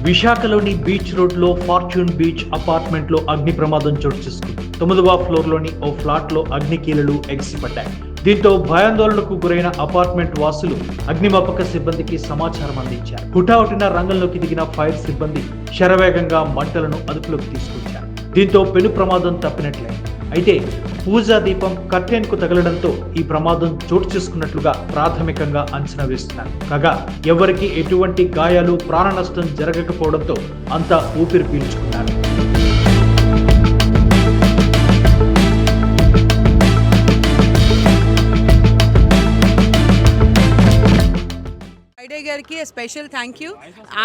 విశాఖలోని బీచ్ రోడ్లో fortune beach అపార్ట్మెంట్లో అగ్ని ప్రమాదం చోటు చేసుకుంది. 9వ ఫ్లోర్లోని ఓ ఫ్లాట్లో అగ్నికీలలు ఎగిసిపడ్డాయి. దీంతో భయాందోళనకు గురైన అపార్ట్మెంట్ వాసులు అగ్నిమాపక సిబ్బందికి సమాచారం అందించారు. హుటాహుటిన రంగంలోకి దిగిన ఫైర్ సిబ్బంది శరవేగంగా మంటలను అదుపులోకి తీసుకొచ్చారు. దీంతో పెను ప్రమాదం తప్పినట్లయింది. అయితే పూజా దీపం కర్టెన్ కు తగలడంతో ఈ ప్రమాదం చోటు చేసుకున్నట్లుగా ప్రాథమికంగా అంచనా వేస్తున్నారు. కాగా ఎవరికి ఎటువంటి గాయాలు ప్రాణ నష్టం జరగకపోవడంతో అంతా ఊపిరి పీల్చుకున్నారు. గారికి స్పెషల్ థ్యాంక్ యూ.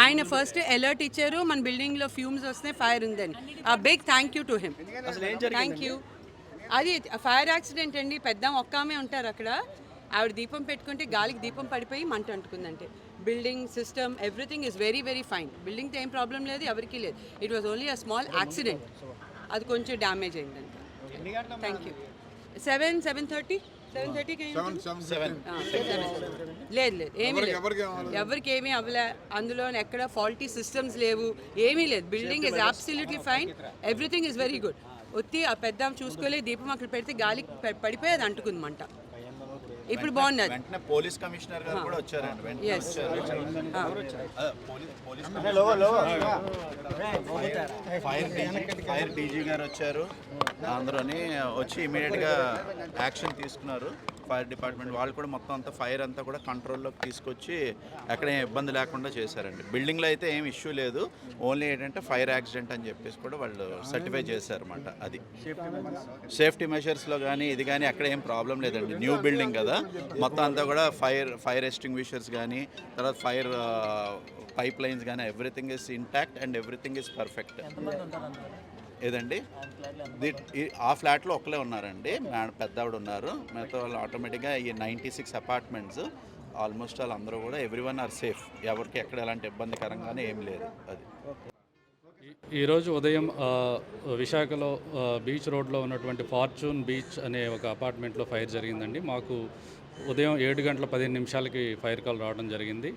ఆయన ఫస్ట్ అలర్ట్ ఇచ్చారు, మన బిల్డింగ్లో ఫ్యూమ్స్ వస్తున్నాయి, ఫైర్ ఉందని. Big thank you to him. Thank you. అది ఫైర్ యాక్సిడెంట్ అండి. పెద్ద ఒక్కామే ఉంటారు అక్కడ. ఆవిడ దీపం పెట్టుకుంటే గాలికి దీపం పడిపోయి మంట అంటుకుందంటే. Building system everything is very very fine. బిల్డింగ్తో ఏం ప్రాబ్లం లేదు, ఎవరికి లేదు. It was only a small accident. అది కొంచెం డ్యామేజ్ అయిందంట. Thank you. 7:30 లేదు ఏమీ లేదు, ఎవరికి ఏమీ అవ్వలే. అందులో ఎక్కడ ఫాల్టీ సిస్టమ్స్ లేవు, ఏమీ లేదు. Building is absolutely fine, everything is very good. ఒత్తి ఆ పెద్ద చూసుకోలేదు, దీపం అక్కడ పెడితే గాలి పడిపోయి అది అంటుకుందన్నమాట. ఇప్పుడు బాగున్నది. పోలీస్ కమిషనర్ గారు కూడా వచ్చారండి. ఫైర్ డీజీ గారు వచ్చారు. అందరూని వచ్చి ఇమీడియట్గా యాక్షన్ తీసుకున్నారు. ఫైర్ డిపార్ట్మెంట్ వాళ్ళు కూడా మొత్తం అంతా ఫైర్ అంతా కూడా కంట్రోల్లోకి తీసుకొచ్చి ఎక్కడ ఏం ఇబ్బంది లేకుండా చేశారండి. బిల్డింగ్లో అయితే ఏం ఇష్యూ లేదు, ఓన్లీ ఏంటంటే ఫైర్ యాక్సిడెంట్ అని చెప్పేసి కూడా వాళ్ళు సర్టిఫై చేశారన్నమాట. అది సేఫ్టీ మెషర్స్లో కానీ ఇది కానీ అక్కడ ఏం ప్రాబ్లం లేదండి. న్యూ బిల్డింగ్ కదా, మొత్తం అంతా కూడా ఫైర్ ఎస్టింగ్విషర్స్ కానీ, తర్వాత ఫైర్ పైప్ లైన్స్ కానీ everything is intact and everything is perfect. ఏదండి ఆ ఫ్లాట్లో ఒకలే ఉన్నారండి, పెద్ద ఆవిడ ఉన్నారు. మిగతా వాళ్ళు ఆటోమేటిక్గా ఈ 96 అపార్ట్మెంట్స్ ఆల్మోస్ట్ వాళ్ళు అందరూ కూడా ఎవ్రీవన్ ఆర్ సేఫ్. ఎవరికి ఎక్కడ ఎలాంటి ఇబ్బందికరంగానే ఏం లేదు. అది ఈరోజు ఉదయం విశాఖలో బీచ్ రోడ్లో ఉన్నటువంటి ఫార్చ్యూన్ బీచ్ అనే ఒక అపార్ట్మెంట్లో ఫైర్ జరిగిందండి. మాకు ఉదయం 7:15 ఫైర్ కాల్ రావడం జరిగింది.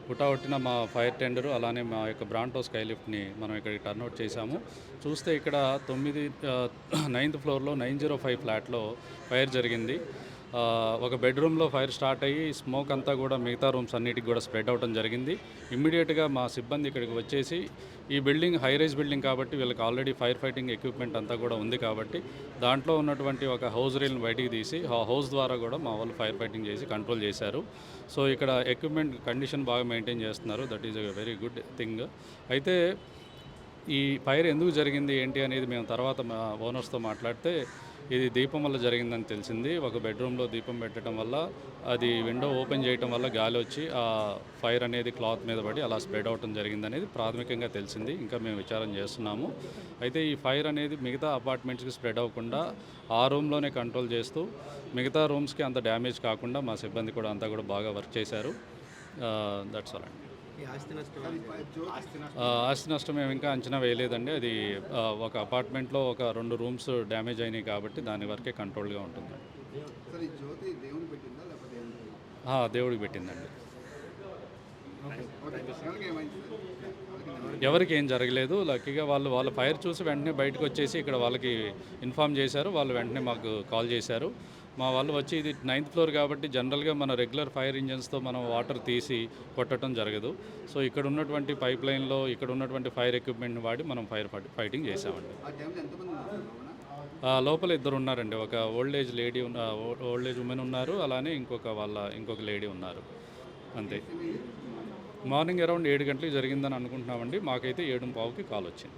హుటాహుటిన మా ఫైర్ టెండరు అలానే మా యొక్క బ్రాంటో స్కైలిఫ్ట్ని మనం ఇక్కడికి టర్న్అవుట్ చేశాము. చూస్తే ఇక్కడ 9th ఫ్లోర్లో 905 ఫ్లాట్లో ఫైర్ జరిగింది. ఒక బెడ్రూమ్లో ఫైర్ స్టార్ట్ అయ్యి స్మోక్ అంతా కూడా మిగతా రూమ్స్ అన్నిటికి కూడా స్ప్రెడ్ అవడం జరిగింది. ఇమ్మీడియట్గా మా సిబ్బంది ఇక్కడికి వచ్చేసి, ఈ బిల్డింగ్ హై రైజ్ బిల్డింగ్ కాబట్టి వీళ్ళకి ఆల్రెడీ ఫైర్ ఫైటింగ్ ఎక్విప్మెంట్ అంతా కూడా ఉంది కాబట్టి దాంట్లో ఉన్నటువంటి ఒక హౌస్ రీల్ని బయటికి తీసి ఆ హౌస్ ద్వారా కూడా మా వాళ్ళు ఫైర్ ఫైటింగ్ చేసి కంట్రోల్ చేశారు. సో ఇక్కడ ఎక్విప్మెంట్ కండిషన్ బాగా మెయింటైన్ చేస్తున్నారు. That is a very good thing. అయితే ఈ ఫైర్ ఎందుకు జరిగింది ఏంటి అనేది మేము తర్వాత మా ఓనర్స్తో మాట్లాడితే, ఇది దీపం వల్ల జరిగిందని తెలిసింది. ఒక బెడ్రూమ్లో దీపం పెట్టడం వల్ల అది విండో ఓపెన్ చేయడం వల్ల గాలి వచ్చి ఆ ఫైర్ అనేది క్లాత్ మీద పడి అలా స్ప్రెడ్ అవటం జరిగిందనేది ప్రాథమికంగా తెలిసింది. ఇంకా మేము విచారం చేస్తున్నాము. అయితే ఈ ఫైర్ అనేది మిగతా అపార్ట్మెంట్స్కి స్ప్రెడ్ అవ్వకుండా ఆ రూమ్లోనే కంట్రోల్ చేస్తూ మిగతా రూమ్స్కి అంత డ్యామేజ్ కాకుండా మా సిబ్బంది కూడా అంతా కూడా బాగా వర్క్ చేశారు. దట్స్ ఆల్ అండి. ఆస్తి నష్టం మేము ఇంకా అంచనా వేయలేదండి. అది ఒక అపార్ట్మెంట్లో ఒక 2 రూమ్స్ డ్యామేజ్ అయినాయి కాబట్టి దాని వరకే కంట్రోల్గా ఉంటుంది. దేవుడికి పెట్టిందండి. ఎవరికి ఏం జరగలేదు. లక్కీగా వాళ్ళ ఫైర్ చూసి వెంటనే బయటకు వచ్చేసి ఇక్కడ వాళ్ళకి ఇన్ఫామ్ చేశారు. వాళ్ళు వెంటనే మాకు కాల్ చేశారు. మా వాళ్ళు వచ్చి, ఇది 9th ఫ్లోర్ కాబట్టి జనరల్గా మన రెగ్యులర్ ఫైర్ ఇంజన్స్తో మనం వాటర్ తీసి కొట్టడం జరగదు. సో ఇక్కడ ఉన్నటువంటి పైప్ లైన్లో ఇక్కడ ఉన్నటువంటి ఫైర్ ఎక్విప్మెంట్ని వాడి మనం ఫైటింగ్ చేసామండి. లోపల 2 ఉన్నారండి. ఒక ఓల్డ్ ఏజ్ ఉమెన్ ఉన్నారు, అలానే ఇంకొక లేడీ ఉన్నారు. అంతే. మార్నింగ్ అరౌండ్ 7 గంటలకు జరిగిందని అనుకుంటున్నామండి. మాకైతే 7:15కి కాల్ వచ్చింది.